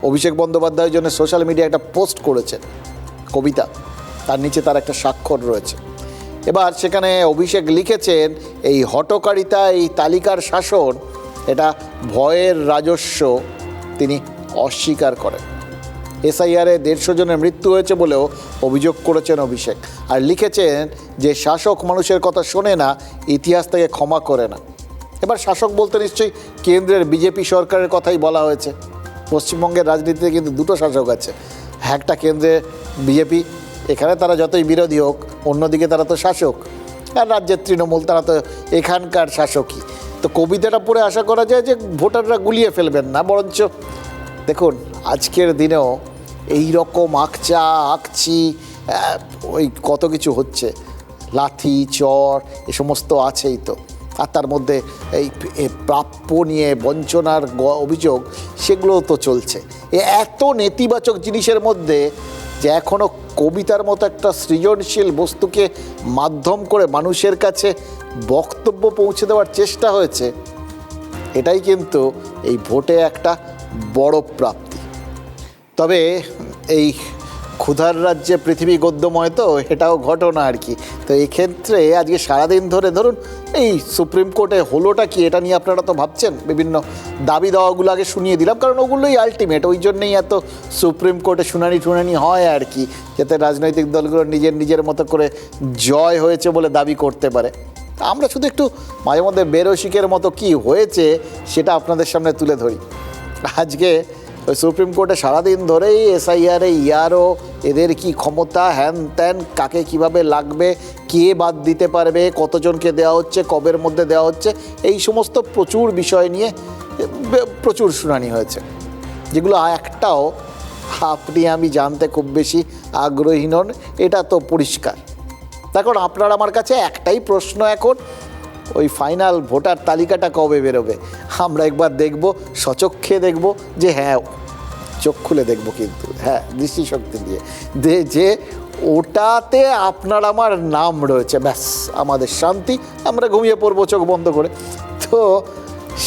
অভিষেক বন্দ্যোপাধ্যায়ের জন্য social media একটা পোস্ট করেছেন কবিতা, তার নিচে তার একটা স্বাক্ষর রয়েছে। এবার সেখানে অভিষেক লিখেছেন, এই হঠকারিতা, এই তালিকার শাসন, এটা ভয়ের রাজস্ব তিনি অস্বীকার করেন। এসআইআরে 150 জনের মৃত্যু হয়েছে বলেও অভিযোগ করেছেন অভিষেক, আর লিখেছেন যে শাসক মানুষের কথা শোনে না, ইতিহাস থেকে ক্ষমা করে না। এবার শাসক বলতে নিশ্চয়ই কেন্দ্রের বিজেপি সরকারের কথাই বলা হয়েছে। পশ্চিমবঙ্গের রাজনীতিতে কিন্তু দুটো শাসক আছে, একটা কেন্দ্রে বিজেপি, এখানে তারা যতই বিরোধী হোক, অন্যদিকে তারা তো শাসক, আর রাজ্যের তৃণমূল, তারা তো এখানকার শাসকই। তো কবিতাটা পড়ে আশা করা যায় যে ভোটাররা গুলিয়ে ফেলবেন না, বরঞ্চ দেখুন আজকের দিনেও এই রকম আকছি ওই কত কিছু হচ্ছে, লাথি চর এ সমস্ত আছেই তো। আর তার মধ্যে এই প্রাপ্য নিয়ে বঞ্চনার অভিযোগ, সেগুলোও তো চলছে। এত নেতিবাচক জিনিসের মধ্যে যে এখনও কবিতার মতো একটা সৃজনশীল বস্তুকে মাধ্যম করে মানুষের কাছে বক্তব্য পৌঁছে দেওয়ার চেষ্টা হয়েছে, এটাই কিন্তু এই ভোটে একটা বড় প্রাপ্তি। তবে এই ক্ষুধার রাজ্যে পৃথিবী গদ্যময়, তো এটাও ঘটনা আর কি। তো এই ক্ষেত্রে আজকে সারাদিন ধরে ধরুন এই সুপ্রিম কোর্টে হলোটা কি, এটা নিয়ে আপনারা তো ভাবছেন, বিভিন্ন দাবি দাওয়াগুলো আগে শুনিয়ে দিলাম, কারণ ওগুলোই আলটিমেট, ওই জন্যেই এত সুপ্রিম কোর্টে শুনানি হয় আর কি, যাতে রাজনৈতিক দলগুলো নিজের মতো করে জয় হয়েছে বলে দাবি করতে পারে। আমরা শুধু একটু মাঝে মধ্যে বেরসিকের মতো কি হয়েছে সেটা আপনাদের সামনে তুলে ধরি। আজকে ওই সুপ্রিম কোর্টে সারাদিন ধরেই এসআইআরে ইয়ারও এদের কি ক্ষমতা, হ্যান ত্যান, কাকে কিভাবে লাগবে, কে বাদ দিতে পারবে, কতজনকে দেওয়া হচ্ছে, কবের মধ্যে দেওয়া হচ্ছে, এই সমস্ত প্রচুর বিষয় নিয়ে প্রচুর শুনানি হয়েছে, যেগুলো একটাও আপনি আমি জানতে খুব বেশি আগ্রহী নন, এটা তো পরিষ্কার। দেখুন আপনার আমার কাছে একটাই প্রশ্ন এখন, ওই ফাইনাল ভোটার তালিকাটা কবে বেরোবে? আমরা একবার দেখব, সচক্ষে দেখব, যে হ্যাঁ, চোখ খুলে দেখব কিন্তু, হ্যাঁ, দৃষ্টিশক্তি দিয়ে, যে ওটাতে আপনার আমার নাম রয়েছে, ব্যাস আমাদের শান্তি, আমরা ঘুমিয়ে পড়বো চোখ বন্ধ করে। তো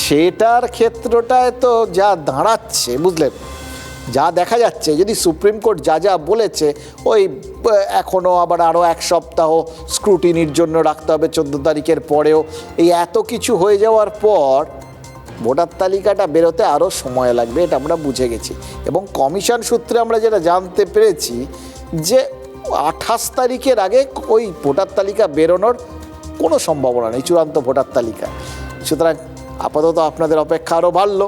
সেটার ক্ষেত্রটায় তো যা দাঁড়াচ্ছে, বুঝলেন, যা দেখা যাচ্ছে, যদি সুপ্রিম কোর্ট যা বলেছে, ওই এখনও আবার আরও 1 সপ্তাহ স্ক্রুটিনির জন্য রাখতে হবে, 14 তারিখের পরেও, এই এত কিছু হয়ে যাওয়ার পর ভোটার তালিকাটা বেরোতে আরও সময় লাগবে, এটা আমরা বুঝে গেছি। এবং কমিশন সূত্রে আমরা যেটা জানতে পেরেছি যে 28 তারিখের আগে ওই ভোটার তালিকা বেরোনোর কোনো সম্ভাবনা নেই, চূড়ান্ত ভোটার তালিকা। সুতরাং আপাতত আপনাদের অপেক্ষা আরও বাড়লো,